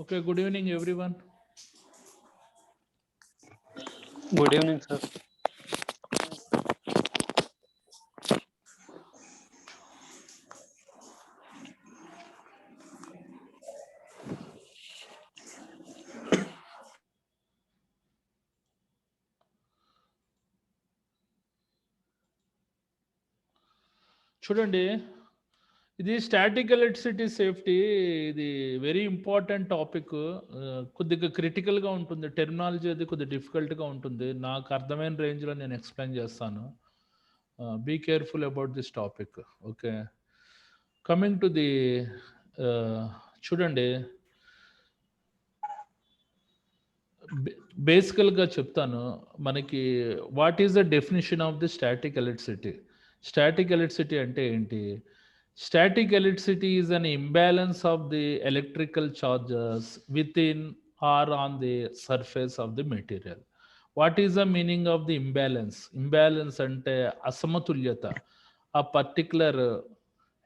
Okay, good evening, everyone. Good evening, sir. చూడండి, ఇది static electricity safety. ఇది very important topic. కొద్దిగా క్రిటికల్గా ఉంటుంది. టెర్మినాలజీ అది కొద్దిగా డిఫికల్ట్గా ఉంటుంది. నాకు అర్థమైన రేంజ్లో నేను ఎక్స్ప్లెయిన్ చేస్తాను. Be careful about this topic. Okay, coming to the చూడండి, బేసికల్గా చెప్తాను. మనకి what is the definition of the static electricity? Static electricity అంటే ఏంటి? Static electricity is an imbalance of the electrical charges within or on the surface of the material. What is the meaning of the imbalance? Imbalance అంటే అసమతుల్యత. ఆ particular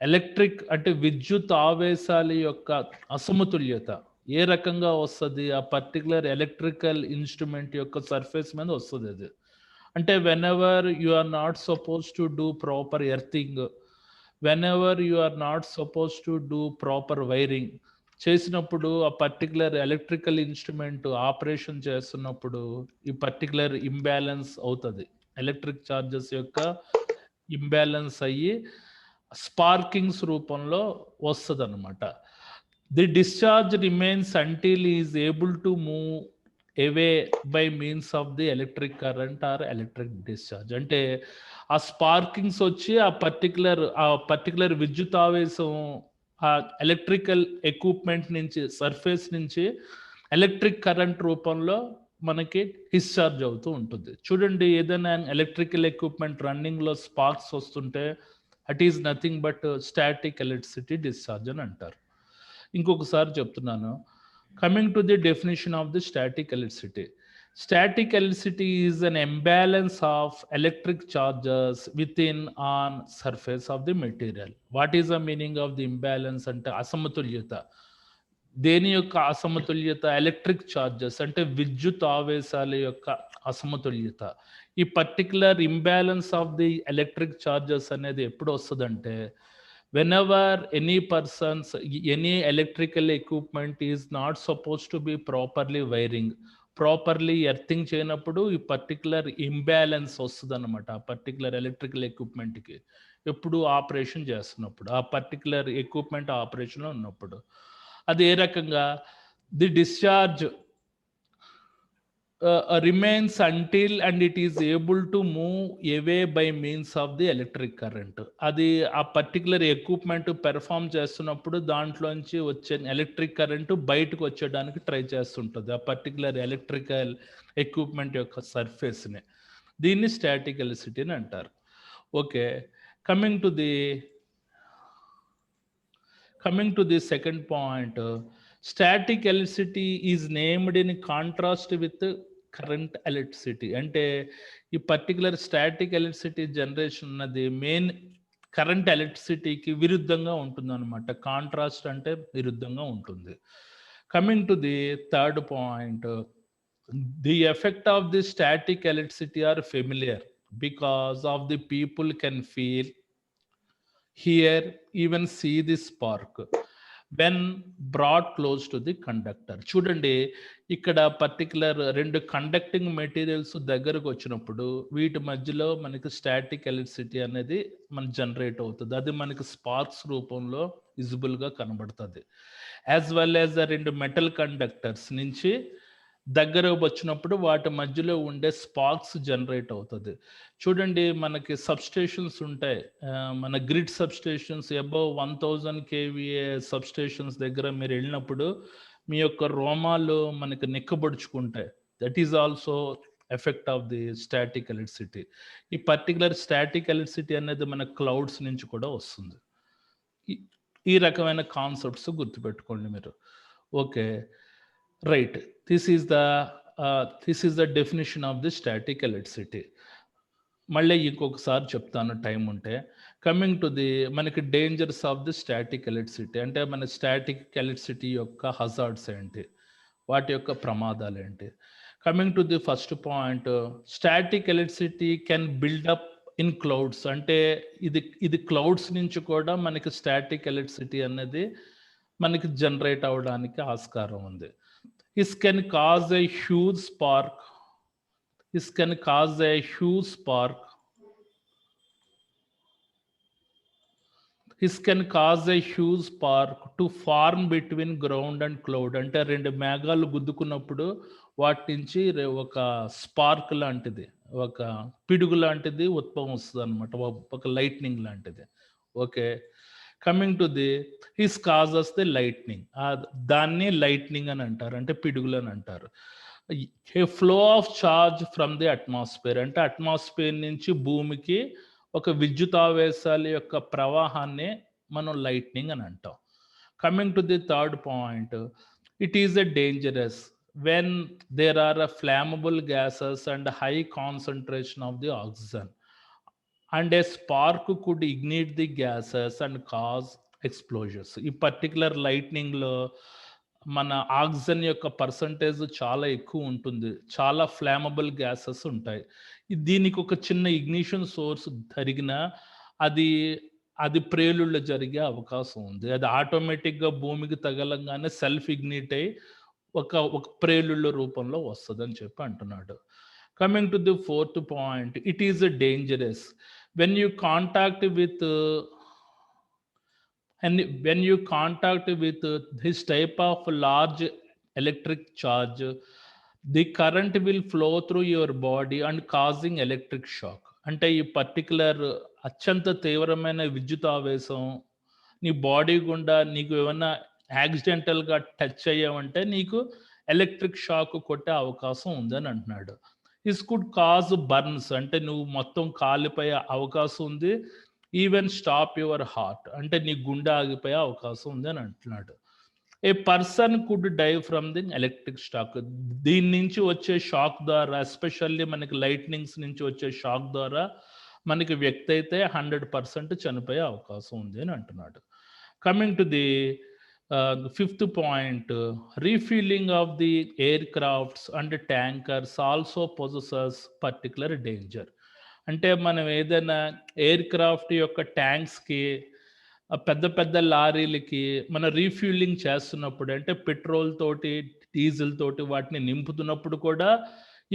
electric అంటే విద్యుత్ ఆవేశాల యొక్క అసమతుల్యత ఏ రకంగా వస్తుంది? ఆ పర్టికులర్ ఎలక్ట్రికల్ ఇన్స్ట్రుమెంట్ యొక్క సర్ఫేస్ మీద వస్తుంది అది. అంటే whenever you are not suppose to do proper earthing, whenever you are not suppose to do proper wiring చేసినప్పుడు, ఆ పర్టికులర్ ఎలక్ట్రికల్ ఇన్స్ట్రుమెంట్ ఆపరేషన్ చేస్తున్నప్పుడు ఈ పర్టికులర్ ఇంబ్యాలెన్స్ అవుతుంది. ఎలక్ట్రిక్ చార్జెస్ యొక్క ఇంబ్యాలెన్స్ అయ్యి స్పార్కింగ్స్ రూపంలో వస్తుంది అనమాట. The discharge remains until is able to move away by means of the electric current or electric discharge. అంటే ఆ స్పార్కింగ్స్ వచ్చి ఆ పర్టికులర్ విద్యుత్ ఆవేశం ఆ ఎలక్ట్రికల్ ఎక్విప్మెంట్ నుంచి సర్ఫేస్ నుంచి ఎలక్ట్రిక్ కరెంట్ రూపంలో మనకి డిశ్చార్జ్ అవుతూ ఉంటుంది. చూడండి, ఏదైనా ఎలక్ట్రికల్ ఎక్విప్మెంట్ రన్నింగ్లో స్పార్క్స్ వస్తుంటే at is nothing but static electricity discharge అని అంటారు. ఇంకొకసారి చెప్తున్నాను. Coming to the definition of the static electricity. Static electricity is an imbalance of electric charges with in on surface of the material. What is the meaning of the imbalance అంటే అసమతుల్యత. దేని యొక్క అసమతుల్యత? Electric charges అంటే విద్యుత్ ఆవేశాల యొక్క అసమతుల్యత. ఈ particular imbalance of the electric charges అనేది ఎప్పుడు వస్తుందంటే, whenever any persons any electrical equipment is not supposed to be properly wiring, properly earthing చేయనప్పుడు ఈ పర్టికులర్ ఇంబ్యాలెన్స్ వస్తుంది అనమాట. ఆ పర్టికులర్ ఎలక్ట్రికల్ ఎక్విప్మెంట్కి ఎప్పుడు ఆపరేషన్ చేస్తున్నప్పుడు, ఆ పర్టికులర్ ఎక్విప్మెంట్ ఆపరేషన్లో ఉన్నప్పుడు అది ఏ రకంగా the discharge remains until and it is able to move away by means of the electric current. అది ఆ పర్టికులర్ ఎక్విప్మెంట్ పెర్ఫామ్ చేస్తున్నప్పుడు దాంట్లోంచి వచ్చే ఎలక్ట్రిక్ కరెంటు బయటకు వచ్చేయడానికి ట్రై చేస్తుంటుంది ఆ పర్టికులర్ ఎలక్ట్రికల్ ఎక్విప్మెంట్ యొక్క సర్ఫేస్ని. దీన్ని స్టాటిక్ ఎలక్ట్రిసిటీ అని అంటారు. Okay, coming to the second point. Static electricity is named in contrast with current electricity. అంటే ఈ పర్టికులర్ స్టాటిక్ ఎలక్ట్రిసిటీ జనరేషన్ అన్నది మెయిన్ కరెంట్ ఎలక్ట్రిసిటీకి విరుద్ధంగా ఉంటుంది అనమాట. కాంట్రాస్ట్ అంటే విరుద్ధంగా ఉంటుంది. Coming to the third point. The effect of the static electricity are familiar because of the people can feel, hear, even see the spark when brought close to the conductor. చూడండి, ఇక్కడ particular రెండు conducting materials దగ్గరకు వచ్చినప్పుడు వీటి మధ్యలో మనకి static electricity అనేది మనకి జనరేట్ అవుతుంది. అది మనకి స్పార్క్స్ రూపంలో విజిబుల్గా కనబడుతుంది. యాజ్ వెల్ యాజ్ రెండు మెటల్ కండక్టర్స్ నుంచి దగ్గర వచ్చినప్పుడు వాటి మధ్యలో ఉండే స్పార్క్స్ జనరేట్ అవుతుంది. చూడండి, మనకి సబ్స్టేషన్స్ ఉంటాయి. మన grid substations above 1000 kVA substations దగ్గర మీరు వెళ్ళినప్పుడు మీ యొక్క రోమాలు మనకి నిక్కబడుచుకుంటాయి. That is also effect of the static electricity. ఈ పర్టికులర్ స్టాటిక్ ఎలక్ట్రిసిటీ అనేది మన క్లౌడ్స్ నుంచి కూడా వస్తుంది. ఈ రకమైన కాన్సెప్ట్స్ గుర్తుపెట్టుకోండి మీరు. Okay, right. This is the definition of the static electricity. మళ్ళీ ఇంకొకసారి చెప్తాను టైం ఉంటే. కమింగ్ టు ది మనకి dangers of the static electricity అంటే మన స్టాటిక్ ఎలక్ట్రిసిటీ యొక్క హజార్డ్స్ ఏంటి? వాటి యొక్క ప్రమాదాలేంటి? Coming to the first point, static electricity can build up in clouds అంటే ఇది క్లౌడ్స్ నుంచి కూడా మనకి స్టాటిక్ ఎలక్ట్రిసిటీ అనేది మనకి జనరేట్ అవ్వడానికి ఆస్కారం ఉంది. This can cause a huge spark. This can cause a huge spark. This can cause a huge spark to form between ground and cloud. అంటే రెండు మేఘాలు గుద్దుకున్నప్పుడు వాటి నుంచి ఒక స్పార్క్ లాంటిది, ఒక పిడుగు లాంటిది ఉద్భవం వస్తుంది అనమాట, ఒక లైట్నింగ్ లాంటిది. Okay, coming to the this causes the lightning, దాన్ని లైట్నింగ్ అని అంటారు, అంటే పిడుగులు అని అంటారు. A flow of charge from the atmosphere అంటే అట్మాస్ఫియర్ నుంచి భూమికి ఒక విద్యుతావేశాల యొక్క ప్రవాహాన్ని మనం లైట్నింగ్ అని అంటాం. Coming to the third point, it is a dangerous when there are a flammable gases and high concentration of the oxygen and a spark could ignite the gases and cause explosions. ఈ particular లైట్నింగ్లో మన oxygen యొక్క percentage చాలా ఎక్కువ ఉంటుంది, చాలా flammable gases ఉంటాయి. దీనికి ఒక చిన్న ఇగ్నిషన్ సోర్స్ జరిగినా అది ప్రేలుళ్ళు జరిగే అవకాశం ఉంది. అది ఆటోమేటిక్గా భూమికి తగలంగానే సెల్ఫ్ ఇగ్నిట్ అయి ఒక ప్రేలుళ్ళ రూపంలో వస్తుందని చెప్పి అంటున్నాడు. Coming to the fourth point, it is dangerous when you contact with and when you contact with this type of large electric charge, the current will flow through your body and causing electric shock. అంటే ఈ particular అత్యంత తీవ్రమైన విద్యుత్ ఆవేశం నీ body గుండా నీకు ఏమన్నా యాక్సిడెంటల్గా టచ్ అయ్యావంటే నీకు ఎలక్ట్రిక్ షాక్ కొట్టే అవకాశం ఉందని అంటున్నాడు. దిస్ కుడ్ కాజ్ బర్న్స్ అంటే నువ్వు మొత్తం కాలిపోయే అవకాశం ఉంది. ఈవెన్ స్టాప్ యువర్ హార్ట్ అంటే నీ గుండె ఆగిపోయే అవకాశం ఉంది అని అంటున్నాడు. A person could die from the electric shock, దీని నుంచి వచ్చే షాక్ ద్వారా, ఎస్పెషల్లీ మనకి లైట్నింగ్స్ నుంచి వచ్చే షాక్ ద్వారా మనకి వ్యక్తి అయితే 100% చనిపోయే అవకాశం ఉంది అని అంటున్నాడు. Coming to the fifth point, refilling of the air crafts and tankers also possesses particular danger. అంటే మనం ఏదైనా ఎయిర్ క్రాఫ్ట్ యొక్క ట్యాంక్స్కి, పెద్ద పెద్ద లారీలకి మనం రీఫ్యూలింగ్ చేస్తున్నప్పుడు అంటే పెట్రోల్ తోటి, డీజిల్ తోటి వాటిని నింపుతున్నప్పుడు కూడా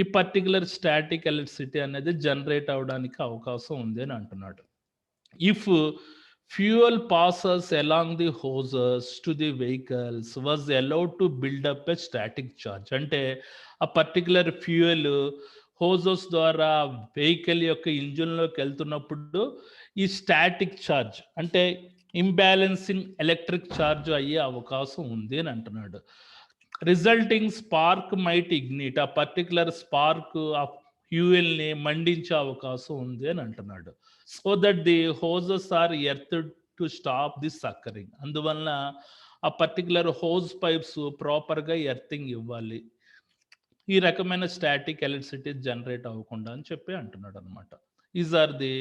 ఈ పర్టికులర్ స్టాటిక్ ఎలక్ట్రిసిటీ అనేది జనరేట్ అవడానికి అవకాశం ఉంది అని అంటున్నాడు. If fuel passes along the hoses to the vehicles was allowed to build up a static charge అంటే ఆ పర్టికులర్ ఫ్యూయల్ హోజెస్ ద్వారా వెహికల్ యొక్క ఇంజిన్లోకి వెళ్తున్నప్పుడు ఈ స్టాటిక్ ఛార్జ్ అంటే ఇంబ్యాలెన్సింగ్ ఎలక్ట్రిక్ ఛార్జ్ అయ్యే అవకాశం ఉంది అని అంటున్నాడు. రిజల్టింగ్ స్పార్క్ మైట్ ఇగ్నిట్, ఆ పర్టికులర్ స్పార్క్ ఆ ఫ్యూయల్ని మండించే అవకాశం ఉంది అని అంటున్నాడు. So that the hoses are earthed to stop this occurring, అందువలన ఆ పర్టికులర్ హోజ్ పైప్స్ ప్రాపర్గా ఎర్తింగ్ ఇవ్వాలి, ఈ రకమైన స్టాటిక్ ఎలక్ట్రిసిటీ జనరేట్ అవ్వకుండా అని చెప్పి అంటున్నాడు అనమాట. Is are the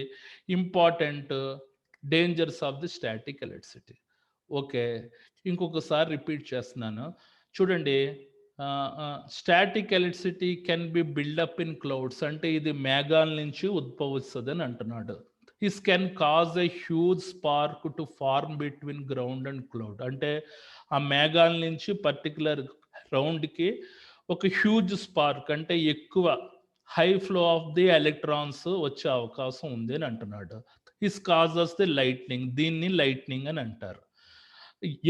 important dangers of the static electricity. Okay, ఇంకొకసారి రిపీట్ చేస్తున్నాను చూడండి. Static electricity can be build up in clouds అంటే ఇది మేఘాల నుంచి ఉద్భవిస్తుంది అని అంటున్నాడు. This can cause a huge spark to form between ground and cloud అంటే ఆ మేఘాల నుంచి పర్టికులర్ గ్రౌండ్కి ఒక హ్యూజ్ స్పార్క్ అంటే ఎక్కువ high flow of the electrons వచ్చే అవకాశం ఉంది అని అంటున్నాడు. దిస్ కాజెస్ ది లైట్నింగ్, దీన్ని లైట్నింగ్ అని అంటారు.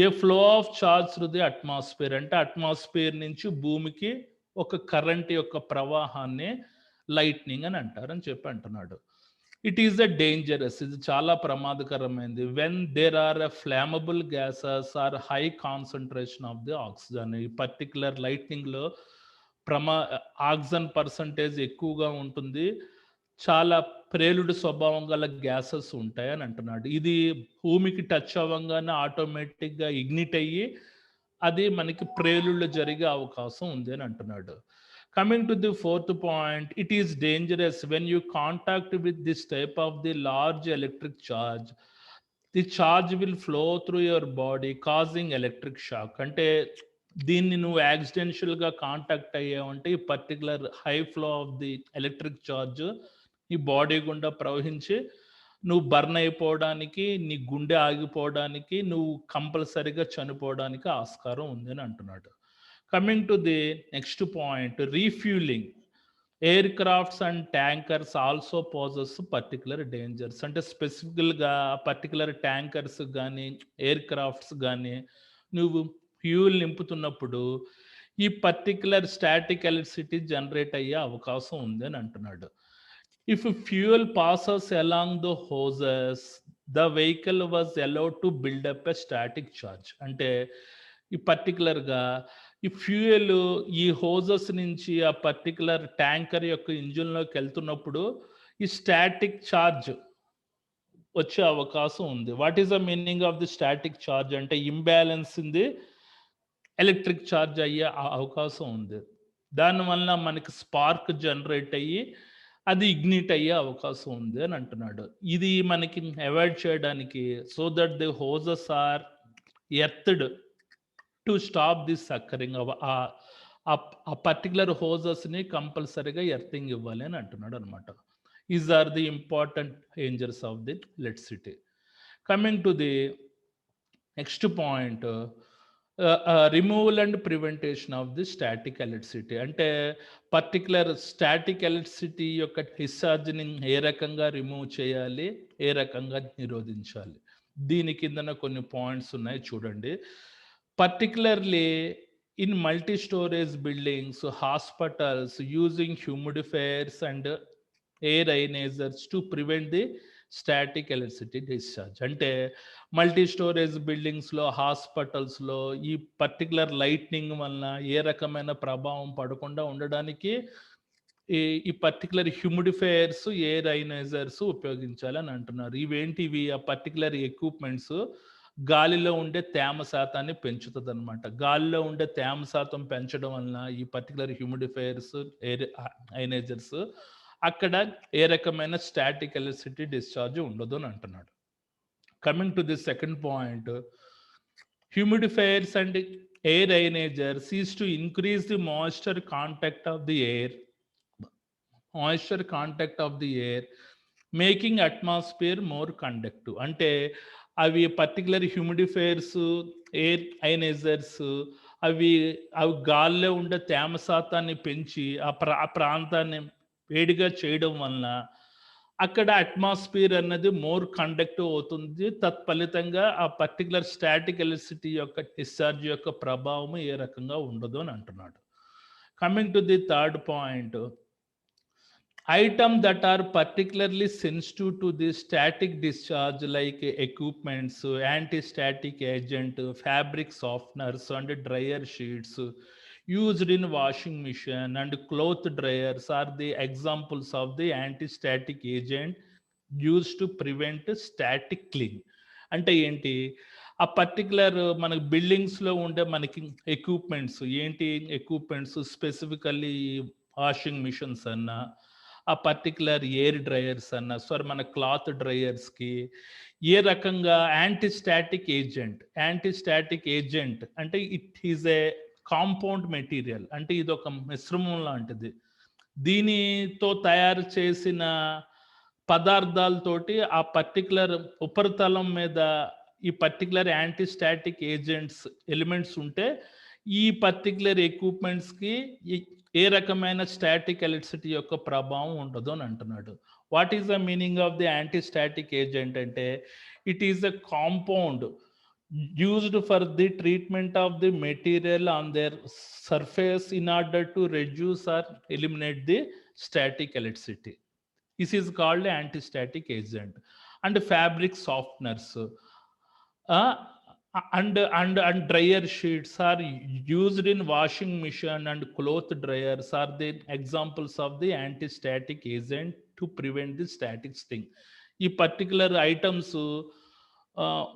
A flow of charge through the atmosphere అంటే అట్మాస్ఫియర్ నుంచి భూమికి ఒక కరెంట్ యొక్క ప్రవాహాన్ని లైట్నింగ్ అని అంటారు అని చెప్పి అంటున్నాడు. ఇట్ ఈస్ ఎ డేంజరస్, ఇది చాలా ప్రమాదకరమైనది. When there are a flammable gases or high concentration of the oxygen, ఈ పర్టికులర్ లైట్నింగ్లో ఆక్సిజన్ పర్సంటేజ్ ఎక్కువగా ఉంటుంది, చాలా ప్రేలుడు స్వభావం గల గ్యాసెస్ ఉంటాయి అని అంటున్నాడు. ఇది భూమికి టచ్ అవ్వగానే ఆటోమేటిక్గా ఇగ్నిట్ అయ్యి అది మనకి ప్రేలుళ్ళు జరిగే అవకాశం ఉంది అని అంటున్నాడు. Coming to the fourth point, it is dangerous when you contact with this type of the large electric charge. The charge will flow through your body causing electric shock. అంటే దీన్ని నువ్వు యాక్సిడెన్షియల్గా కాంటాక్ట్ అయ్యావంటే ఈ particular high flow of the electric charge నీ body గుండా ప్రవహించి నువ్వు burn అయిపోవడానికి, నీ గుండె ఆగిపోవడానికి, నువ్వు కంపల్సరిగా చనిపోవడానికి ఆస్కారం ఉంది అని అంటున్నాడు. Coming to the next point, refuelling. Air crafts and tankers also poses particular dangers. అంటే స్పెసిఫికల్గా పర్టికులర్ ట్యాంకర్స్ కానీ ఎయిర్ క్రాఫ్ట్స్ కానీ నువ్వు ఫ్యూల్ నింపుతున్నప్పుడు ఈ పర్టికులర్ స్టాటిక్ ఎలక్ట్రిసిటీ జనరేట్ అయ్యే అవకాశం ఉంది అని అంటున్నాడు. If fuel passes along the hoses the vehicle was allowed to build up a static charge. అంటే ఈ పర్టికులర్గా ఈ ఫ్యూయల్ ఈ హోజెస్ నుంచి ఆ పర్టికులర్ ట్యాంకర్ యొక్క ఇంజిన్లోకి వెళ్తున్నప్పుడు ఈ స్టాటిక్ చార్జ్ వచ్చే అవకాశం ఉంది. What is the meaning of the static charge అంటే ఇంబ్యాలెన్స్ ఉంది, ఎలక్ట్రిక్ చార్జ్ అయ్యే అవకాశం ఉంది. దానివల్ల మనకి స్పార్క్ జనరేట్ అయ్యి అది ఇగ్నిట్ అయ్యే అవకాశం ఉంది అని అంటున్నాడు. ఇది మనకి అవాయిడ్ చేయడానికి so that the hoses are earthed to stop this occurring. ఆ పర్టికులర్ హోజెస్ని కంపల్సరీగా ఎర్తింగ్ ఇవ్వాలి అని అంటున్నాడు అనమాట. Is are the important dangers of the electricity. Coming to the next point, removal and prevention of the static electricity. అంటే particular static electricity యొక్క డిశ్చార్జ్ని ఏ రకంగా రిమూవ్ చేయాలి, ఏ రకంగా నిరోధించాలి. దీని కిందన కొన్ని పాయింట్స్ ఉన్నాయి చూడండి. Particularly in multi-storage buildings, hospitals using humidifiers and air ionizers to prevent the static electricity discharge. అంటే మల్టీ స్టోరేజ్ బిల్డింగ్స్లో, హాస్పిటల్స్లో ఈ పర్టికులర్ లైట్నింగ్ వలన ఏ రకమైన ప్రభావం పడకుండా ఉండడానికి ఈ పర్టికులర్ హ్యూమిడిఫైయర్స్, ఎయిర్ అయనైజర్స్ ఉపయోగించాలని అంటున్నారు. ఇవేంటివి? ఆ పర్టికులర్ ఎక్విప్మెంట్స్ గాలిలో ఉండే తేమ శాతాన్ని పెంచుతుంది అనమాట. గాలిలో ఉండే తేమ శాతం పెంచడం వలన ఈ పర్టికులర్ హ్యూమిడిఫైయర్స్, ఎయిర్ అయనైజర్స్ అక్కడ ఏ రకమైన స్టాటిక్ ఎలక్ట్రిసిటీ డిశ్చార్జ్ ఉండదు అని అంటున్నాడు. Coming to the second point, humidifiers and air ionisers is to increase the moisture contact of the air, making atmosphere more conductive. అంటే అవి పర్టికులర్ హ్యూమిడిఫైయర్స్, ఎయిర్ అయనైజర్స్ అవి గాల్లో ఉండే తేమ శాతాన్ని పెంచి ఆ ప్రాంతాన్ని వేడిగా చేయడం వలన అక్కడ అట్మాస్ఫియర్ అన్నది మోర్ కండక్టివ్ అవుతుంది. తత్ఫలితంగా ఆ పర్టికులర్ స్టాటిక్ ఎలక్ట్రిసిటీ యొక్క డిశ్చార్జ్ యొక్క ప్రభావం ఏ రకంగా ఉండదు అని అంటున్నాడు. Coming to the third point, items that are particularly sensitive to the static discharge like equipments, anti-static agent, fabric softeners and dryer sheets used in washing machine and cloth dryers are the examples of the anti-static agent used to prevent static cling. అంటే ఏంటి? ఆ particular మనకి బిల్డింగ్స్లో ఉండే మనకి equipments ఏంటి? Equipments specifically washing machines అన్నా, ఆ particular air dryers అన్న, సారీ మన క్లాత్ డ్రైయర్స్కి ఏ రకంగా యాంటీస్టాటిక్ ఏజెంట్ అంటే it is a compound material. అంటే ఇది ఒక మిశ్రమం లాంటిది. దీనితో తయారు చేసిన పదార్థాలతోటి ఆ పర్టికులర్ ఉపరితలం మీద ఈ పర్టికులర్ యాంటీస్టాటిక్ ఏజెంట్స్ ఎలిమెంట్స్ ఉంటే ఈ పర్టికులర్ ఎక్విప్మెంట్స్కి ఏ రకమైన స్టాటిక్ ఎలక్ట్రిసిటీ యొక్క ప్రభావం ఉండదు అని అంటున్నాడు. What is the meaning of the antistatic agent అంటే it is a compound used for the treatment of the material on their surface in order to reduce or eliminate the static electricity. This is called antistatic agent. And fabric softeners and dryer sheets are used in washing machine and cloth dryers are the examples of the anti-static agent to prevent the static sting. ఈ particular items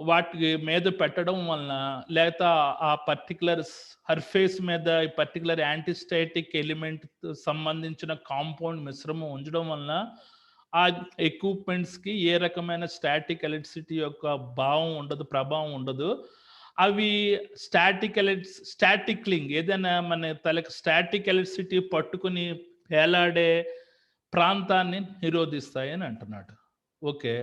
వాటి మీద పెట్టడం వలన లేకపోతే ఆ particular surface మీద ఈ particular యాంటీస్టాటిక్ element సంబంధించిన కాంపౌండ్ మిశ్రమం ఉంచడం వలన ఆ ఎక్విప్మెంట్స్కి ఏ రకమైన స్టాటిక్ ఎలక్ట్రిసిటీ యొక్క ప్రభావం ఉండదు. అవి స్టాటిక్లింగ్ ఏదైనా మన తలకి స్టాటిక్ ఎలక్ట్రిసిటీ పట్టుకుని వేలాడే ప్రాంతాన్ని నిరోధిస్తాయి అని అంటున్నాడు. ఓకే,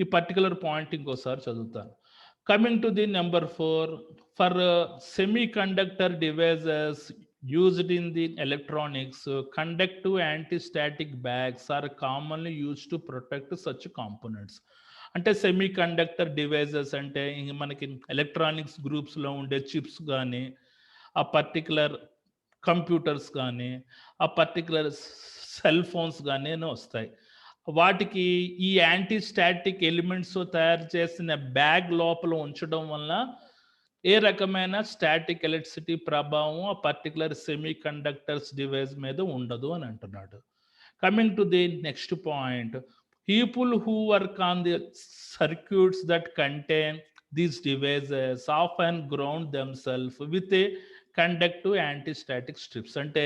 ఈ పర్టికులర్ పాయింట్ ఇంకోసారి చదువుతాను. Coming to the number 4, for semi conductor devices used in the electronics, conductive anti-static bags are commonly used to protect such components. అంటే సెమీ కండక్టర్ డివైజెస్ అంటే మనకి ఎలక్ట్రానిక్స్ గ్రూప్స్లో ఉండే చిప్స్ కానీ, ఆ పర్టికులర్ కంప్యూటర్స్ కానీ, ఆ పర్టికులర్ సెల్ ఫోన్స్ కానీ వస్తాయి. వాటికి ఈ యాంటీ స్టాటిక్ ఎలిమెంట్స్ తయారు చేసిన బ్యాగ్ లోపల ఉంచడం వలన ఏ రకమైన స్టాటిక్ ఎలక్ట్రిసిటీ ప్రభావం ఆ పర్టికులర్ సెమీ కండక్టర్స్ డివైస్ మీద ఉండదు అని అంటున్నాడు. Coming to the next point, people who work on the circuits that contain these devices often ground themselves with a conductive anti static strips. అంటే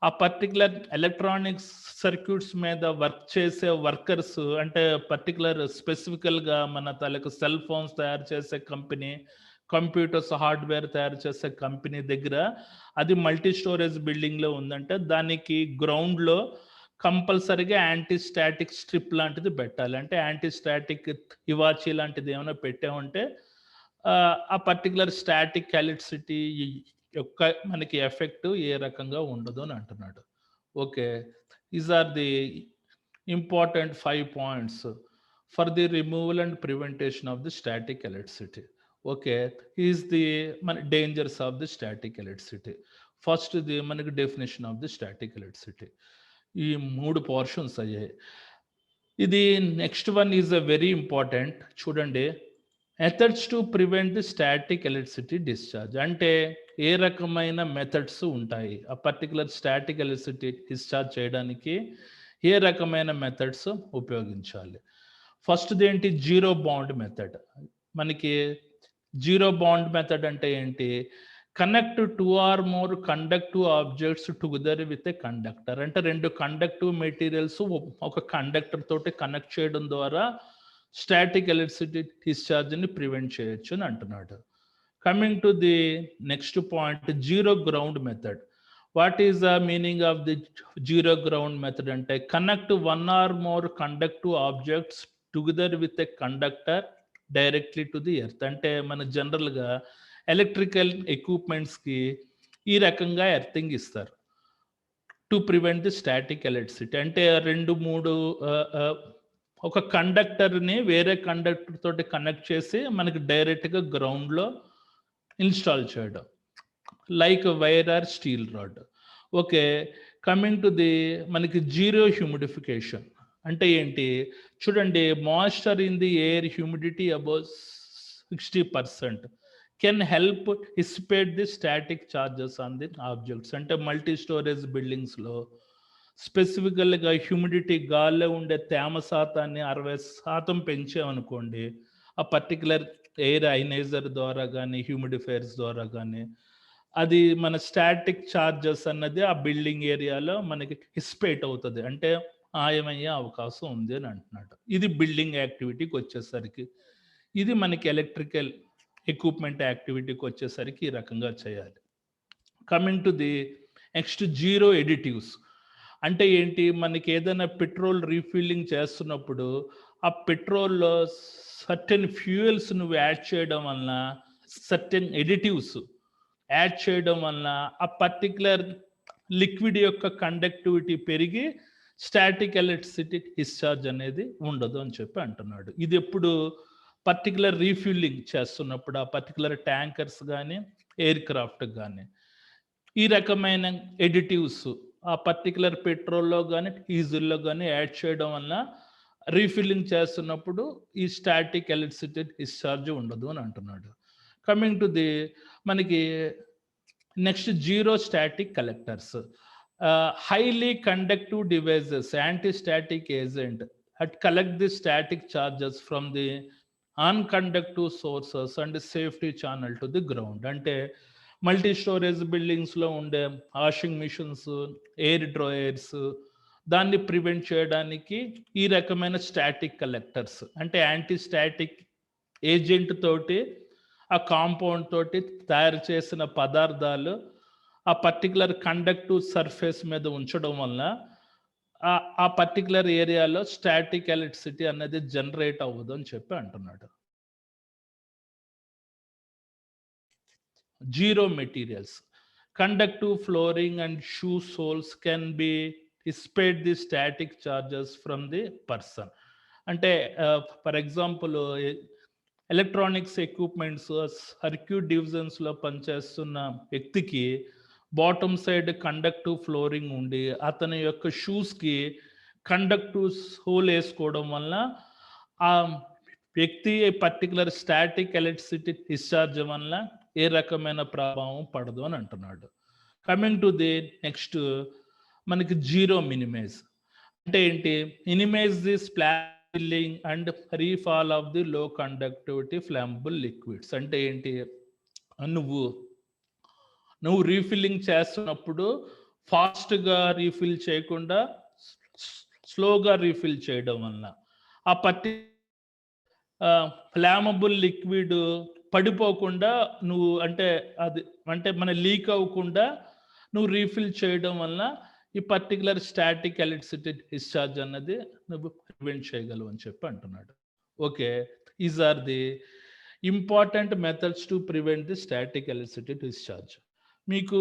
ఆ పర్టికులర్ ఎలక్ట్రానిక్స్ సర్క్యూట్స్ మీద work చేసే workers, అంటే particular స్పెసిఫికల్గా మన తలకు సెల్ ఫోన్స్ తయారు చేసే కంపెనీ, కంప్యూటర్స్ హార్డ్వేర్ తయారు చేసే కంపెనీ దగ్గర అది మల్టీ స్టోరేజ్ బిల్డింగ్లో ఉందంటే దానికి గ్రౌండ్లో కంపల్సరీగా యాంటీ స్టాటిక్ స్ట్రిప్ లాంటిది పెట్టాలి. అంటే యాంటీ స్టాటిక్ ఇవాచీ లాంటిది ఏమైనా పెట్టామంటే ఆ పర్టికులర్ స్టాటిక్ ఎలక్ట్రిసిటీ యొక్క మనకి ఎఫెక్ట్ ఏ రకంగా ఉండదు అని అంటున్నాడు. Okay, these are the important 5 points for the removal and prevention of the static electricity. Okay, these the మన dangers of the static electricity. First the మనకి definition of the static electricity. ఈ 3 portions అయ్యాయి. ఇది next one is a very important. చూడండి, methods to prevent the static electricity discharge. అంటే ఏ రకమైన methods ఉంటాయి ఆ పర్టికులర్ స్టాటిక్ ఎలక్ట్రిసిటీ డిశ్చార్జ్ చేయడానికి, ఏ రకమైన మెథడ్స్ ఉపయోగించాలి. ఫస్ట్ది ఏంటి, జీరో బాండ్ మెథడ్. మనకి జీరో బాండ్ మెథడ్ అంటే ఏంటి, connect 2 or more conductive objects together with a conductor. అంటే 2 కండక్టివ్ మెటీరియల్స్ ఒక కండక్టర్ తోటి కనెక్ట్ చేయడం ద్వారా స్టాటిక్ ఎలక్ట్రిసిటీ డిశ్చార్జ్ని ప్రివెంట్ చేయొచ్చు అని అంటున్నాడు. Coming to the next point, zero ground method. What is the meaning of the zero ground method అంటే connect 1 or more conductive objects together with a conductor directly to the earth. అంటే మన జనరల్గా electrical ఎక్విప్మెంట్స్కి ఈ రకంగా earthing ఇస్తారు to prevent the static electricity. అంటే 2-3 ఒక కండక్టర్ని వేరే కండక్టర్ తోటి కనెక్ట్ చేసి మనకి డైరెక్ట్గా గ్రౌండ్లో ఇన్స్టాల్ చేయడం, like wire or steel rod. Okay, coming to the మనకి జీరో హ్యూమిడిఫికేషన్ అంటే ఏంటి, చూడండి, moisture in the air humidity above 60% can help dissipate the static charges on the objects. అంటే మల్టీ స్టోరేజ్ బిల్డింగ్స్లో స్పెసిఫికల్గా హ్యూమిడిటీ, గాల్లో ఉండే తేమ శాతాన్ని 60% పెంచామనుకోండి, ఆ పర్టికులర్ ఎయిర్ అయనైజర్ ద్వారా కానీ హ్యూమిడిఫైర్స్ ద్వారా కానీ అది మన స్టాటిక్ చార్జెస్ అన్నది ఆ బిల్డింగ్ ఏరియాలో మనకి డిసిపేట్ అవుతుంది, అంటే ఆయమయ్యే అవకాశం ఉంది అని అంటున్నాడు. ఇది బిల్డింగ్ యాక్టివిటీకి వచ్చేసరికి. ఇది మనకి ఎలక్ట్రికల్ ఎక్విప్మెంట్ యాక్టివిటీకి వచ్చేసరికి ఈ రకంగా చేయాలి. Coming to the next, zero additives. అంటే ఏంటి, మనకి ఏదైనా పెట్రోల్ రీఫిల్లింగ్ చేస్తున్నప్పుడు ఆ పెట్రోల్లో సర్టెన్ ఫ్యూయల్స్ నువ్వు యాడ్ చేయడం వలన, సర్టెన్ ఎడిటివ్స్ యాడ్ చేయడం వలన ఆ పర్టికులర్ లిక్విడ్ యొక్క కండక్టివిటీ పెరిగి స్టాటిక్ ఎలక్ట్రిసిటీ డిశ్చార్జ్ అనేది ఉండదు అని చెప్పి అంటున్నాడు. ఇది ఎప్పుడు పర్టికులర్ రీఫ్యూలింగ్ చేస్తున్నప్పుడు, ఆ పర్టికులర్ ట్యాంకర్స్ కానీ ఎయిర్ క్రాఫ్ట్ కానీ ఈ రకమైన ఎడిటివ్స్ ఆ పర్టికులర్ పెట్రోల్లో కానీ డీజిల్లో కానీ యాడ్ చేయడం వల్ల రీఫిల్లింగ్ చేస్తున్నప్పుడు ఈ స్టాటిక్ ఎలక్ట్రిసిటీ డిశ్చార్జ్ ఉండదు అని అంటున్నాడు. కమింగ్ టు ది మనకి next, zero static collectors. highly conductive devices, anti-static agent that collect the static charges from the unconductive sources and safety channel to the ground. అంటే multi storage బిల్డింగ్స్లో ఉండే washing machines, air dryers, దాన్ని ప్రివెంట్ చేయడానికి ఈ రకమైన static collectors, అంటే anti static agent తోటి ఆ కాంపౌండ్ తోటి తయారు చేసిన పదార్థాలు ఆ పర్టికులర్ కండక్టివ్ సర్ఫేస్ మీద ఉంచడం వల్ల ఆ పర్టికులర్ ఏరియాలో స్టాటిక్ ఎలక్ట్రిసిటీ అనేది జనరేట్ అవ్వదు అని చెప్పి అంటున్నాడు. Zero materials, conductive flooring and shoe soles can be dissipate the static charges from the person. అంటే for example electronics equipments circuit డివిజన్స్లో పనిచేస్తున్న వ్యక్తికి బాటమ్ సైడ్ కండక్టివ్ ఫ్లోరింగ్ ఉండి అతని యొక్క షూస్కి కండక్టివ్ సోల్ వేసుకోవడం వల్ల ఆ వ్యక్తి పర్టికులర్ స్టాటిక్ ఎలక్ట్రిసిటీ డిశ్చార్జ్ వల్ల ఏ రకమైన ప్రభావం పడదు అని అంటున్నాడు. కమింగ్ టు ది నెక్స్ట్, మనకి జీరో మినిమైజ్ అంటే ఏంటి? Minimize the splashing and refall of the low conductivity flammable liquids. అంటే ఏంటి? నువ్వు రీఫిల్లింగ్ చేస్తున్నప్పుడు ఫాస్ట్గా రీఫిల్ చేయకుండా స్లోగా రీఫిల్ చేయడం వలన ఆ ఫ్లామబుల్ లిక్విడ్ పడిపోకుండా నువ్వు అంటే మన లీక్ అవ్వకుండా నువ్వు రీఫిల్ చేయడం వల్ల ఈ పర్టికులర్ స్టాటిక్ ఎలక్ట్రిసిటీ డిశ్చార్జ్ అన్నది నువ్వు ప్రివెంట్ చేయగలవు అని చెప్పి అంటున్నాడు. Okay, is are the important methods to prevent the static electricity discharge. మీకు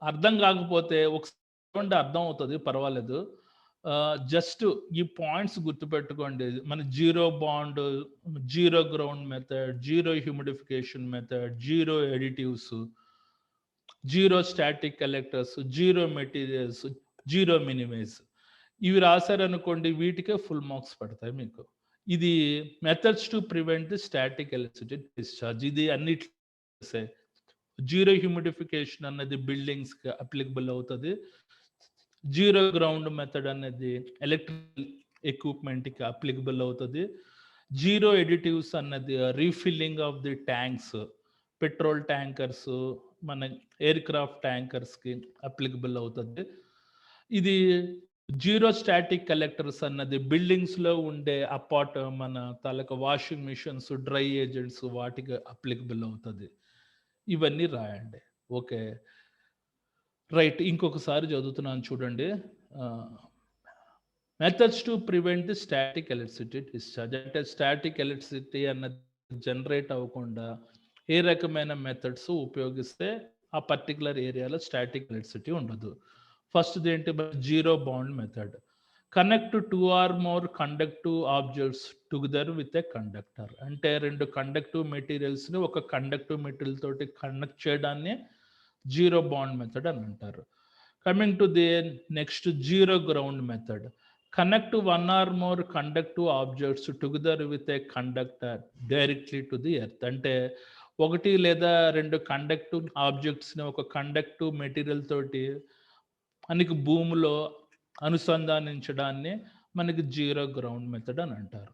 అర్థం కాకపోతే ఒకసారి అర్థం అవుతుంది, పర్వాలేదు. జస్ట్ ఈ పాయింట్స్ గుర్తుపెట్టుకోండి. మన zero bond, zero ground method, zero humidification method, zero additives, zero static collectors, zero materials, zero minimise, ఇవి రాశారనుకోండి, వీటికే ఫుల్ మార్క్స్ పడతాయి మీకు. ఇది methods to prevent the static electricity discharge. ఇది అన్నిటి జీరో హ్యూమిడిఫికేషన్ అన్నది బిల్డింగ్స్కి అప్లికబుల్ అవుతుంది. జీరో గ్రౌండ్ మెథడ్ అనేది ఎలక్ట్రికల్ ఎక్విప్మెంట్కి అప్లికబుల్ అవుతుంది. జీరో ఎడిటివ్స్ అన్నది refilling of the tanks, petrol tankers, మన ఎయిర్ క్రాఫ్ట్ ట్యాంకర్స్కి అప్లికబుల్ అవుతుంది. ఇది జీరో స్టాటిక్ కలెక్టర్స్ అన్నది బిల్డింగ్స్లో ఉండే మన వాషింగ్ మిషన్స్, డ్రై ఏజెంట్స్, వాటికి అప్లికబుల్ అవుతుంది. ఇవన్నీ రాయండి. Okay, right. ఇంకొకసారి చదువుతున్నాను చూడండి. Methods to prevent the static electricity discharge. అంటే స్టాటిక్ ఎలక్ట్రిసిటీ అన్నది జనరేట్ అవ్వకుండా ఏ రకమైన మెథడ్స్ ఉపయోగిస్తే ఆ పర్టికులర్ ఏరియాలో స్టాటిక్ ఎలక్ట్రిసిటీ ఉండదు. ఫస్ట్ ఏంటి? Zero bond method. Connect 2 or more conductive objects together with a conductor. అంటే రెండు కండక్టివ్ మెటీరియల్స్ని ఒక కండక్టివ్ మెటీరియల్ తోటి కనెక్ట్ చేయడాన్ని జీరో బాండ్ మెథడ్ అని అంటారు. Coming to the next, zero ground method. Connect 1 or more conductive objects together with a conductor directly to the earth. అంటే ఒకటి లేదా రెండు కండక్టివ్ ఆబ్జెక్ట్స్ని ఒక కండక్టివ్ మెటీరియల్ తోటి మనకి భూమిలో అనుసంధానించడాన్ని మనకి జీరో గ్రౌండ్ మెథడ్ అని అంటారు.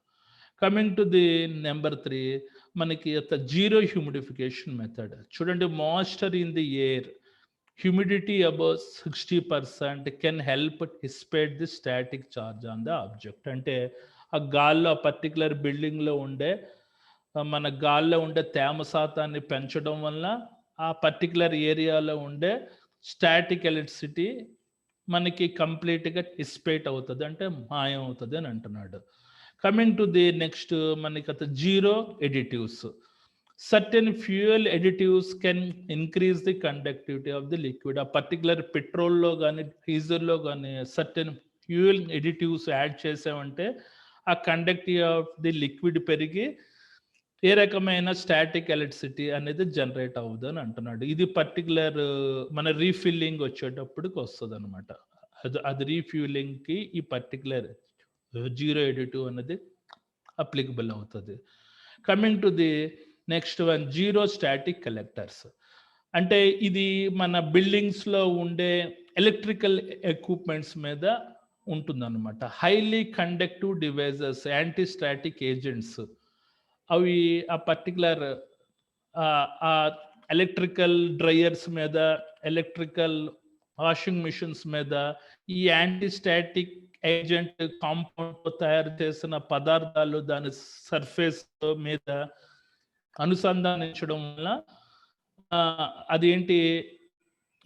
కమింగ్ టు ది నెంబర్ 3, మనకి జీరో హ్యూమిడిఫికేషన్ మెథడ్. చూడండి, moisture in the air, humidity above 60% can help dissipate the static charge on the object. అంటే ఆ గాల్లో పర్టికులర్ బిల్డింగ్లో ఉండే మన గాల్లో ఉండే తేమ శాతాన్ని పెంచడం వల్ల ఆ పర్టికులర్ ఏరియాలో ఉండే స్టాటిక్ ఎలక్ట్రిసిటీ మనకి కంప్లీట్గా డిసిపేట్ అవుతుంది, అంటే మాయం అవుతుంది అని అంటున్నాడు. కమింగ్ టు ది నెక్స్ట్, మనకి zero additives. Certain fuel additives can increase the conductivity of the liquid. ఆ పర్టికులర్ పెట్రోల్లో కానీ డీజిల్లో కానీ సర్టెన్ ఫ్యూయల్ ఎడిటివ్స్ యాడ్ చేసామంటే ఆ కండక్టివిటీ ఆఫ్ ది లిక్విడ్ పెరిగి ఏ రకమైన స్టాటిక్ ఎలక్ట్రిసిటీ అనేది జనరేట్ అవ్వదు అని అంటున్నాడు. ఇది పర్టికులర్ మన రీఫిల్లింగ్ వచ్చేటప్పటికి వస్తుంది అనమాట. అది రీఫ్యూలింగ్కి ఈ పర్టికులర్ జీరో ఎడిటివ్ అనేది అప్లికబుల్ అవుతుంది. Coming to the next one, zero static collectors. అంటే ఇది మన బిల్డింగ్స్లో ఉండే ఎలక్ట్రికల్ ఎక్విప్మెంట్స్ మీద ఉంటుందన్నమాట. Highly conductive devices, anti static agents అవి ఆ పర్టికులర్ ఆ ఎలక్ట్రికల్ డ్రైయర్స్ మీద, ఎలక్ట్రికల్ వాషింగ్ మిషన్స్ మీద ఈ యాంటీస్టాటిక్ ఏజెంట్ కాంపౌండ్ తయారు చేసిన పదార్థాలు దాని సర్ఫేస్ మీద అనుసంధానించడం వల్ల అదేంటి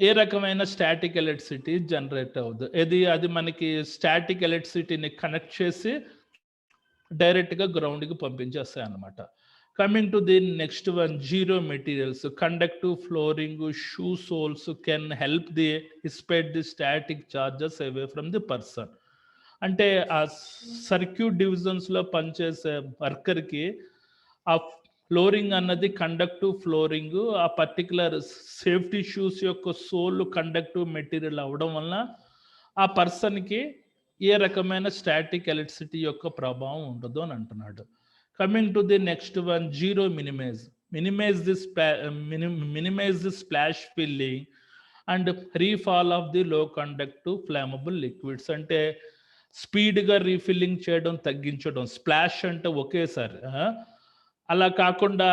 ఏ రకమైన స్టాటిక్ ఎలక్ట్రిసిటీ జనరేట్ అవ్వదు. అది మనకి స్టాటిక్ ఎలక్ట్రిసిటీని కనెక్ట్ చేసి డైరెక్ట్గా గ్రౌండ్కి పంపించేస్తాయి అన్నమాట. Coming to the next one, zero materials, conductive flooring, shoe soles can help dissipate the static charges away from the person. అంటే ఆ సర్క్యూట్ డివిజన్స్లో పనిచేసే వర్కర్కి ఆ ఫ్లోరింగ్ అన్నది కండక్టివ్ ఫ్లోరింగ్, ఆ పర్టికులర్ సేఫ్టీ షూస్ యొక్క సోల్ కండక్టివ్ మెటీరియల్ అవ్వడం వలన ఆ పర్సన్కి ఏ రకమైన స్టాటిక్ ఎలక్ట్రిసిటీ యొక్క ప్రభావం ఉండదు అని అంటున్నాడు. Coming to the next one, zero minimize. Minimize the splash filling and refall of the low conductive flammable liquids. అంటే స్పీడ్గా రీఫిల్లింగ్ చేయడం తగ్గించడం. స్ప్లాష్ అంటే ఒకేసారి, అలా కాకుండా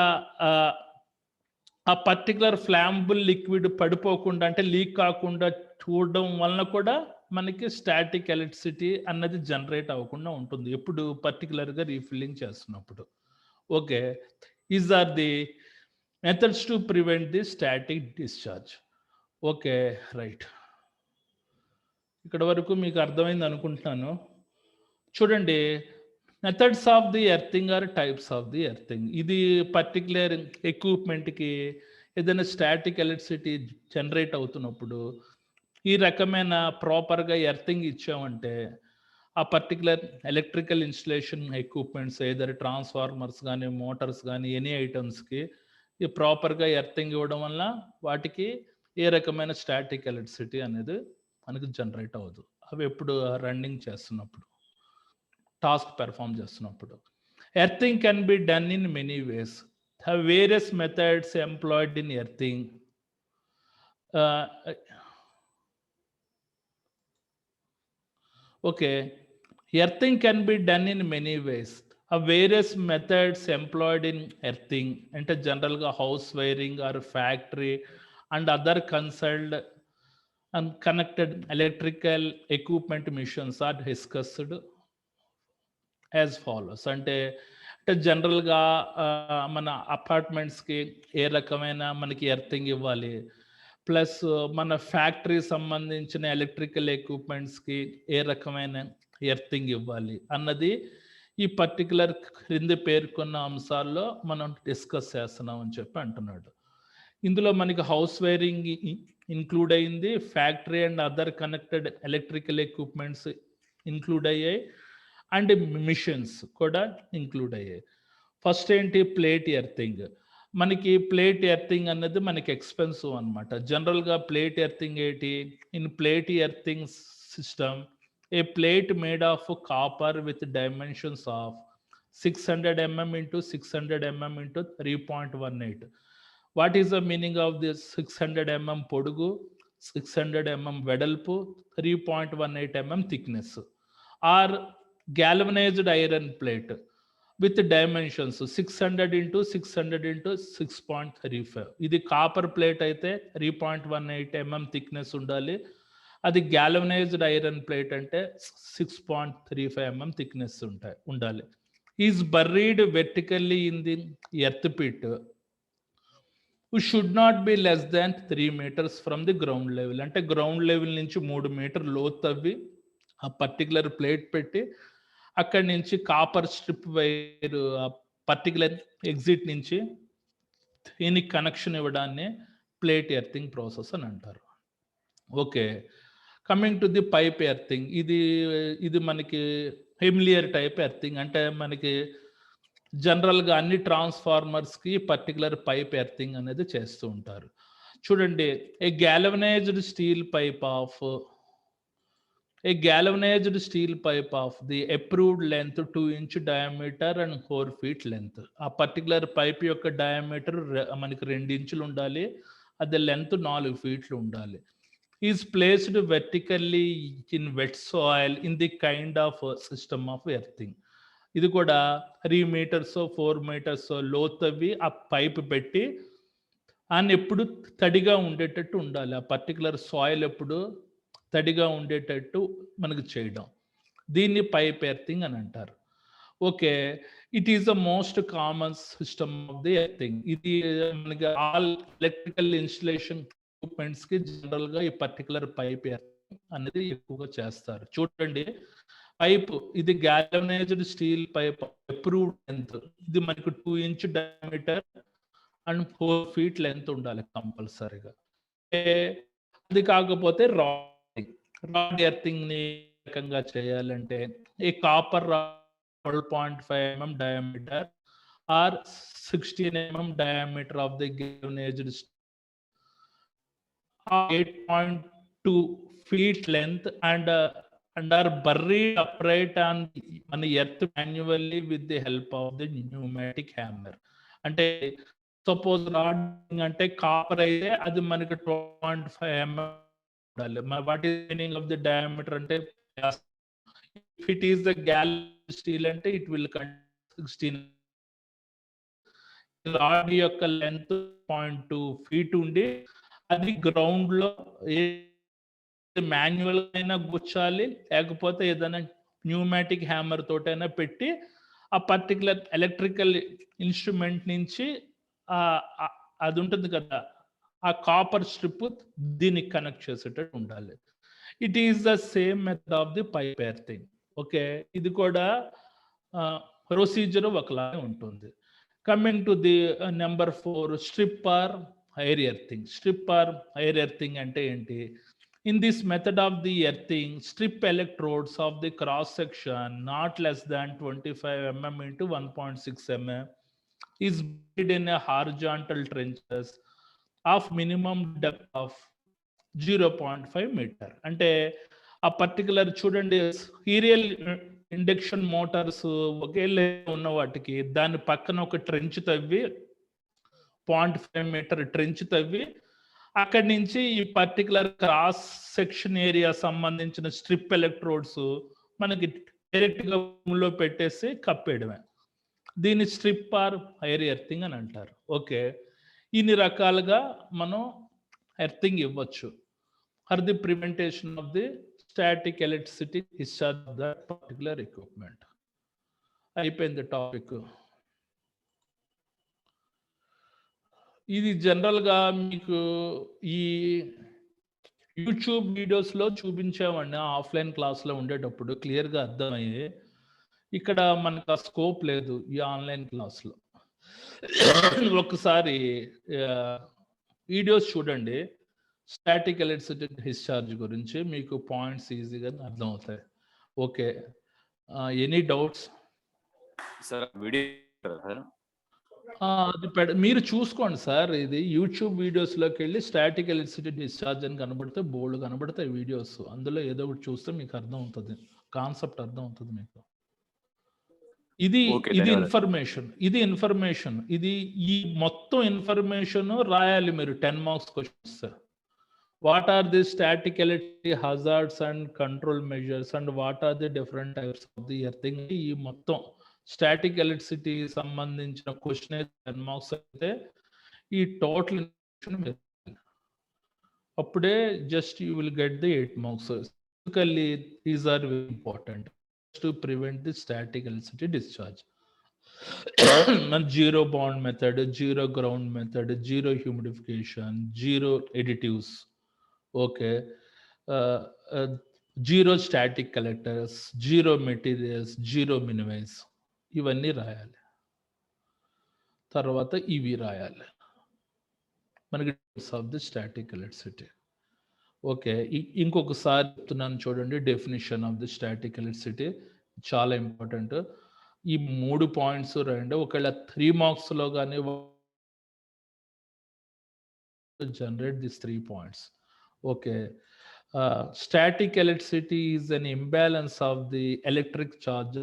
ఆ పర్టికులర్ ఫ్లామబుల్ లిక్విడ్ పడిపోకుండా అంటే లీక్ కాకుండా చూడడం వలన కూడా మనకి స్టాటిక్ ఎలక్ట్రిసిటీ అన్నది జనరేట్ అవ్వకుండా ఉంటుంది ఎప్పుడు పర్టికులర్గా రీఫిల్లింగ్ చేస్తున్నప్పుడు. Okay, is are the methods to prevent the static discharge. Okay, right, ఇక్కడ వరకు మీకు అర్థమైంది అనుకుంటున్నాను. చూడండి, methods of the earthing or types of the earthing. ఇది పర్టికులర్ ఎక్విప్మెంట్కి ఏదైనా స్టాటిక్ ఎలక్ట్రిసిటీ జనరేట్ అవుతున్నప్పుడు ఈ రకమైన ప్రాపర్గా ఎర్తింగ్ ఇచ్చామంటే ఆ పర్టికులర్ ఎలక్ట్రికల్ ఇన్స్టలేషన్ ఎక్విప్మెంట్స్ ఏదైనా ట్రాన్స్ఫార్మర్స్ కానీ మోటార్స్ కానీ ఎనీ ఐటమ్స్కి ఈ ప్రాపర్గా ఎర్తింగ్ ఇవ్వడం వల్ల వాటికి ఏ రకమైన స్టాటిక్ ఎలక్ట్రిసిటీ అనేది మనకి జనరేట్ అవ్వదు. అవి ఎప్పుడు రన్నింగ్ చేస్తున్నప్పుడు, టాస్క్ పెర్ఫామ్ చేస్తున్నప్పుడు. Earthing can be done in many ways. Various methods employed in earthing. Okay, earthing can be done in many ways. Various methods employed in earthing అంటే జనరల్గా house wiring or factory and other concealed and connected electrical equipment machines are discussed as follows. అంటే జనరల్గా మన అపార్ట్మెంట్స్కి ఏ రకమైన మనకి earthing ఇవ్వాలి, plus మన factory సంబంధించిన ఎలక్ట్రికల్ ఎక్విప్మెంట్స్కి ఏ రకమైన ఎర్తింగ్ ఇవ్వాలి అన్నది ఈ పర్టికులర్ క్రింది పేర్కొన్న అంశాల్లో మనం డిస్కస్ చేస్తున్నాం అని చెప్పి అంటున్నాడు. ఇందులో మనకి హౌస్ వైరింగ్ ఇంక్లూడ్ అయింది, factory and other connected electrical equipments include అయ్యాయి, అండ్ మిషన్స్ కూడా ఇంక్లూడ్ అయ్యాయి. ఫస్ట్ ఏంటి, ప్లేట్ ఎర్తింగ్. మనకి ప్లేట్ ఎర్తింగ్ అన్నది మనకి ఎక్స్పెన్సివ్ అనమాట. జనరల్గా ప్లేట్ ఎర్తింగ్ ఏంటి, in plate earthing system A plate made of copper with dimensions of 600 mm into 600 mm into 3.18. What is the meaning of this 600 mm పొడుగు, 600 mm వెడల్పు, 3.18 mm thickness, are galvanized iron plate with dimensions 600 into 600 into 6.35. ఇది copper plate అయితే 3.18 mm thickness ఉండాలి. అది galvanised iron plate అంటే 6.35 mm thickness ఉండాలి. Is buried vertically in the earth pit should not be less than 3 meters from the ground level. అంటే ground level నుంచి 3 meter లోతు తవ్వి ఆ పర్టికులర్ ప్లేట్ పెట్టి అక్కడి నుంచి copper strip wire particular exit నుంచి దీనికి కనెక్షన్ ఇవ్వడాన్ని ప్లేట్ ఎర్తింగ్ ప్రాసెస్ అని అంటారు. Okay, coming to the pipe earthing. ఇది మనకి ఫెమిలియర్ టైప్ ఎర్తింగ్. అంటే మనకి జనరల్గా అన్ని ట్రాన్స్ఫార్మర్స్కి పర్టికులర్ పైప్ ఎర్తింగ్ అనేది చేస్తూ ఉంటారు. చూడండి, a galvanized steel pipe of A galvanized steel pipe of the approved length 2 inch diameter and 4 feet length. ఆ పర్టికులర్ పైప్ యొక్క డయామీటర్ మనకి 2 ఇంచులు ఉండాలి, అది లెంత్ 4 feet ఉండాలి. Is placed vertically in wet soil in the kind of system of earthing. ఇది కూడా 3 metres 4 metres లోతవ్వి ఆ పైప్ పెట్టి అని ఎప్పుడు తడిగా ఉండేటట్టు ఉండాలి. ఆ పర్టికులర్ సాయిల్ ఎప్పుడు తడిగా ఉండేటట్టు మనకు చేయడం. దీన్ని పైప్ ఎర్తింగ్ అని అంటారు. Okay. It is the most common system of the earthing. ఇది మనకి ఆల్ ఎలక్ట్రికల్ ఇన్‌స్టలేషన్ ఎక్విప్‌మెంట్స్‌కి జనరల్‌గా ఈ పర్టిక్యులర్ పైప్ ఎర్తింగ్ అనేది ఎక్కువగా చేస్తారు. చూడండి పైపు ఇది galvanised steel pipe approved length. ఇది మనకు 2 inch diameter and 4 feet length ఉండాలి కంపల్సరీగా. అది కాకపోతే రాడ్ ఎర్తింగ్‌ని ఏ రకంగా చేయాలంటే ఈ copper rod 12.5 mm diameter or 16 mm diameter of the galvanized steel, 8.2 feet length and are buried upright on earth manually with the help of the pneumatic hammer. అంటే suppose rod అంటే copper అయితే అది మనకి 12.5 mm ఉండాలి. What is meaning of the diameter అంటే if it is the galvanized steel అంటే it will contain 16. Rod యొక్క length 0.2 feet ఉండి అది గ్రౌండ్ లో మాన్యువల్ అయినా గుచ్చాలి, లేకపోతే ఏదైనా న్యూమాటిక్ హ్యామర్ తోటైనా పెట్టి ఆ పర్టికులర్ ఎలక్ట్రికల్ ఇన్స్ట్రుమెంట్ నుంచి అది ఉంటుంది కదా ఆ కాపర్ స్ట్రిప్ దీనికి కనెక్ట్ చేసేటట్టు ఉండాలి. It is the same method of the pipe earthing. Okay, ఇది కూడా ప్రొసీజర్ ఒకలాగే ఉంటుంది. Coming to the number 4 strip or wire earthing. Strip or wire earthing అంటే ఏంటి? In this method of the earthing, strip electrodes of the cross section not less than 25 mm into 1.6 mm is buried in a horizontal trenches of minimum depth of 0.5 meter. అంటే ఆ particular చూడండి serial induction Motors ఒకే ఉన్న వాటికి దాని పక్కన ఒక trench తవ్వి 0.5 metre trench తవ్వి అక్కడి నుంచి ఈ పర్టికులర్ క్రాస్ సెక్షన్ ఏరియా సంబంధించిన స్ట్రిప్ ఎలక్ట్రోడ్స్ మనకి డైరెక్ట్ గా భూమిలో పెట్టేసి కప్పేయడమే. దీన్ని స్ట్రిప్ ఆర్ ఐర్ ఎర్తింగ్ అని అంటారు. ఓకే, ఇన్ని రకాలుగా మనం ఎర్తింగ్ ఇవ్వచ్చు for the prevention of the static electricity discharge of that particular equipment. అయిపోయింది టాపిక్. ఇది జనరల్గా మీకు ఈ యూట్యూబ్ వీడియోస్లో చూపించామండి ఆఫ్లైన్ క్లాస్లో ఉండేటప్పుడు క్లియర్గా అర్థమయ్యి. ఇక్కడ మనకు ఆ స్కోప్ లేదు ఈ ఆన్లైన్ క్లాస్లో. ఒకసారి వీడియోస్ చూడండి స్టాటిక్ ఎలక్ట్రిసిటీ డిశ్చార్జ్ గురించి, మీకు పాయింట్స్ ఈజీగా అర్థమవుతాయి. Okay, any doubts? Sir video అది మీరు చూసుకోండి సార్. ఇది యూట్యూబ్ వీడియోస్లోకి వెళ్ళి స్టాటిక్ ఎలక్ట్రిసిటీ డిశ్చార్జ్ అని కనబడితే బోల్డ్ కనబడతాయి వీడియోస్. అందులో ఏదో ఒకటి చూస్తే మీకు అర్థం అవుతుంది, కాన్సెప్ట్ అర్థం అవుతుంది మీకు. ఇది ఇన్ఫర్మేషన్ ఇది ఈ మొత్తం ఇన్ఫర్మేషన్ రాయాలి మీరు 10 marks questions. What are the static electricity hazards and control measures and what are the different types of the earthing. ఈ మొత్తం స్టాటిక్ ఎలక్ట్రిసిటీ సంబంధించిన క్వశ్చన్ 10 మార్క్స్ అయితే ఈ టోటల్ అప్పుడే just you will get the 8 marks. Basically these are very important to prevent the static electricity discharge. Zero bond method, zero ground method, zero humidification, zero additives. Okay, zero static collectors, zero materials, zero minimise, ఇవన్నీ రాయాలి. తర్వాత ఇవి రాయాలి మనకి of the static electricity. Okay, ఇంకొకసారి చెప్తున్నాను చూడండి definition of the static electricity, చాలా ఇంపార్టెంట్. ఈ 3 పాయింట్స్ రాయండి. ఒకవేళ 3 మార్క్స్లో కానీ generate this 3 points. Okay, static electricity is an imbalance of the electric charge.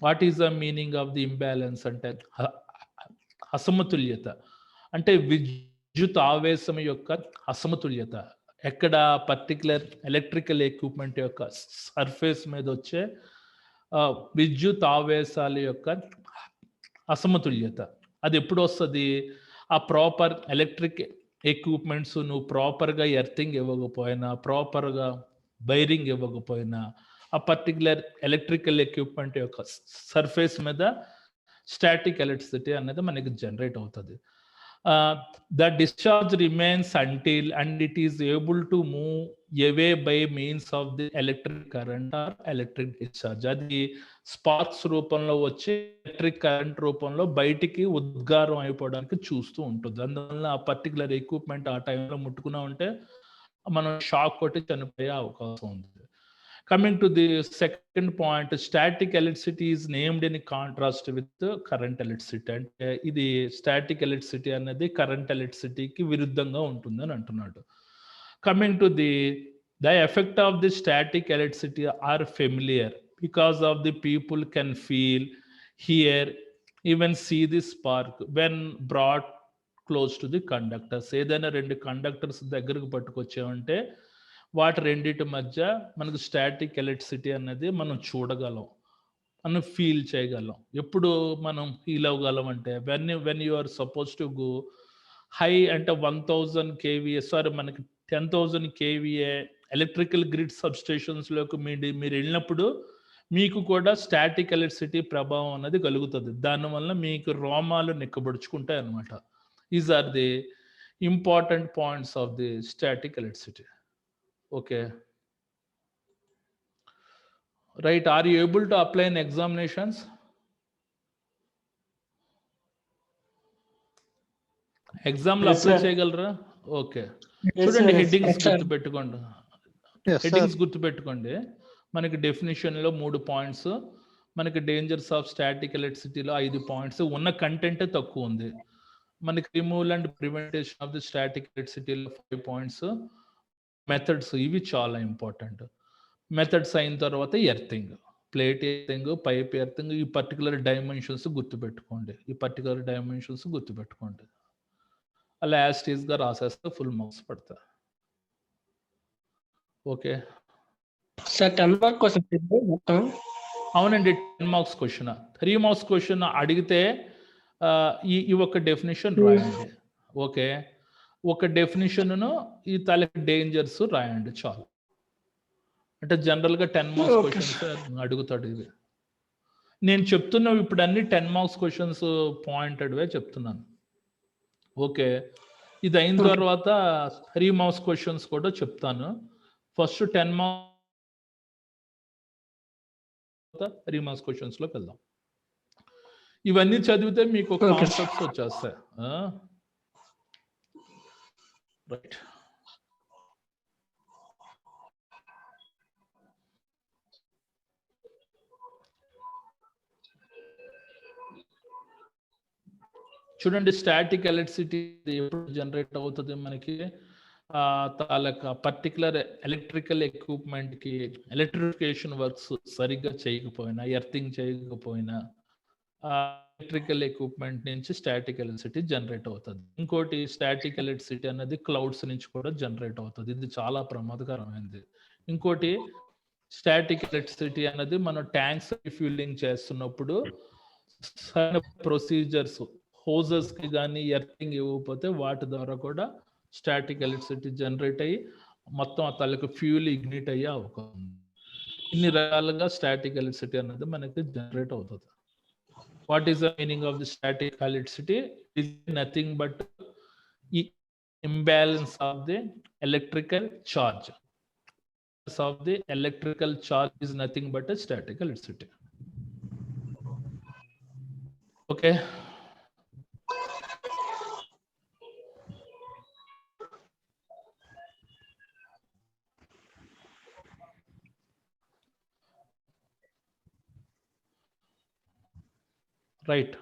What is the meaning of the imbalance అంటే అసమతుల్యత, అంటే విద్యుత్ ఆవేశం యొక్క అసమతుల్యత. ఎక్కడ పర్టికులర్ ఎలక్ట్రికల్ ఎక్విప్మెంట్ యొక్క సర్ఫేస్ మీద వచ్చే విద్యుత్ ఆవేశాల యొక్క అసమతుల్యత. అది ఎప్పుడు వస్తుంది? ఆ ప్రాపర్ ఎలక్ట్రిక్ ఎక్విప్మెంట్స్ నువ్వు ప్రాపర్గా ఎర్తింగ్ ఇవ్వకపోయినా, ప్రాపర్గా వైరింగ్ ఇవ్వకపోయినా, ఆ పర్టికులర్ ఎలక్ట్రికల్ ఎక్విప్మెంట్ యొక్క సర్ఫేస్ మీద స్టాటిక్ ఎలక్ట్రిసిటీ అనేది మనకి జనరేట్ అవుతుంది. The discharge remains until and it is able to move away by means of the electric current or electric discharge. అది స్పార్క్స్ రూపంలో వచ్చి ఎలక్ట్రిక్ కరెంట్ రూపంలో బయటికి ఉద్గారం అయిపోవడానికి చూస్తూ ఉంటుంది. అందువల్ల ఆ పర్టికులర్ ఎక్విప్మెంట్ ఆ టైంలో ముట్టుకున్నా ఉంటే మనం షాక్ కొట్టి చనిపోయే అవకాశం ఉంది. Coming to the second point, static electricity is named in contrast with current electricity. అంటే ఇది స్టాటిక్ ఎలక్ట్రిసిటీ అనేది కరెంట్ ఎలక్ట్రిసిటీకి విరుద్ధంగా ఉంటుందని అంటున్నాడు. Coming to the effect of the static electricity are familiar because of the people can feel, hear, even see the spark when brought close to the conductors. ఏదైనా రెండు conductors దగ్గరకు పట్టుకొచ్చామంటే వాటి రెండింటి మధ్య మనకు స్టాటిక్ ఎలక్ట్రిసిటీ అనేది మనం చూడగలం, మనం ఫీల్ చేయగలం. ఎప్పుడు మనం ఫీల్ అవ్వగలం అంటే when you are suppose to go high అంటే 1000 kVA, సారీ మనకి 10,000 kVA ఎలక్ట్రికల్ గ్రిడ్ సబ్స్టేషన్స్లోకి మీరు వెళ్ళినప్పుడు మీకు కూడా స్టాటిక్ ఎలక్ట్రిసిటీ ప్రభావం అనేది కలుగుతుంది. దానివల్ల మీకు రోమాలు నిక్కబడుచుకుంటాయి అన్నమాట. Is are the important points of the static electricity. Okay, right. Are you able to apply in examinations? Exam lo apply చేయగలరా? ఓకే, చూడండి హెడ్డింగ్స్ గుర్తు పెట్టుకోండి. హెడ్డింగ్స్ గుర్తు పెట్టుకోండి. మనకి డెఫినేషన్ లో 3 పాయింట్స్, మనకి డేంజర్స్ ఆఫ్ స్టాటిక్ ఎలక్ట్రిసిటీలో 5 పాయింట్స్, ఉన్న కంటెంట్ తక్కువ ఉంది. మనకి removal and prevention of the static ఎలక్ట్రిసిటీలో 5 పాయింట్స్. మెథడ్స్ ఇవి చాలా ఇంపార్టెంట్. మెథడ్స్ అయిన తర్వాత earthing, plate earthing, pipe earthing, ఈ పర్టికులర్ డైమెన్షన్స్ గుర్తుపెట్టుకోండి. అలా యాస్టీస్గా రాసేస్తే ఫుల్ మార్క్స్ పడతాయి. ఓకే సార్ 10 మార్క్ క్వశ్చన్ మొత్తం. అవునండి, 10 మార్క్స్ క్వశ్చన్. 3 మార్క్స్ క్వశ్చన్ అడిగితే ఈ ఒక డెఫినేషన్ రాయండి. ఓకే, ఒక డెఫినేషన్ను ఈ తాలూకు డేంజర్స్ రాయండి చాలు. అంటే జనరల్గా 10 మార్క్స్ క్వశ్చన్స్ అడుగుతాడు. ఇది నేను చెప్తున్నావు ఇప్పుడు అన్ని 10 మార్క్స్ క్వశ్చన్స్ పాయింటెడ్వే చెప్తున్నాను. ఓకే, ఇది అయిన తర్వాత 3 మార్క్స్ క్వశ్చన్స్ కూడా చెప్తాను. ఫస్ట్ 10 మార్క్స్ 3 మార్క్స్ క్వశ్చన్స్లోకి వెళ్దాం. ఇవన్నీ చదివితే మీకు కాన్సెప్ట్స్ వచ్చేస్తాయి. రైట్, చూడండి స్టాటిక్ ఎలక్ట్రిసిటీ ఎప్పుడు జనరేట్ అవుతుంది మనకి? తాలూకా పర్టికులర్ ఎలక్ట్రికల్ ఎక్విప్మెంట్కి ఎలక్ట్రిఫికేషన్ వర్క్స్ సరిగ్గా చేయకపోయినా, ఎర్తింగ్ చేయకపోయినా ఎలక్ట్రికల్ ఎక్విప్మెంట్ నుంచి స్టాటిక్ ఎలక్ట్రిసిటీ జనరేట్ అవుతుంది. ఇంకోటి స్టాటిక్ ఎలక్ట్రిసిటీ అనేది క్లౌడ్స్ నుంచి కూడా జనరేట్ అవుతుంది. ఇది చాలా ప్రమాదకరమైనది. ఇంకోటి స్టాటిక్ ఎలక్ట్రిసిటీ అనేది మనం ట్యాంక్స్ రిఫ్యూలింగ్ చేస్తున్నప్పుడు ప్రొసీజర్స్, హోజెస్కి కానీ ఎర్తింగ్ ఇవ్వకపోతే వాటి ద్వారా కూడా స్టాటిక్ ఎలక్ట్రిసిటీ జనరేట్ అయ్యి మొత్తం ఆ తాలూకు ఫ్యూల్ ఇగ్నిట్ అయ్యే అవకాశం ఉంది. ఇన్ని రకాలుగా స్టాటిక్ ఎలక్ట్రిసిటీ అనేది మనకి జనరేట్ అవుతుంది. What is the meaning of the static electricity? Is nothing but ఈ imbalance of the electrical charge. Of the electrical charge is nothing but a static electricity. Okay, right.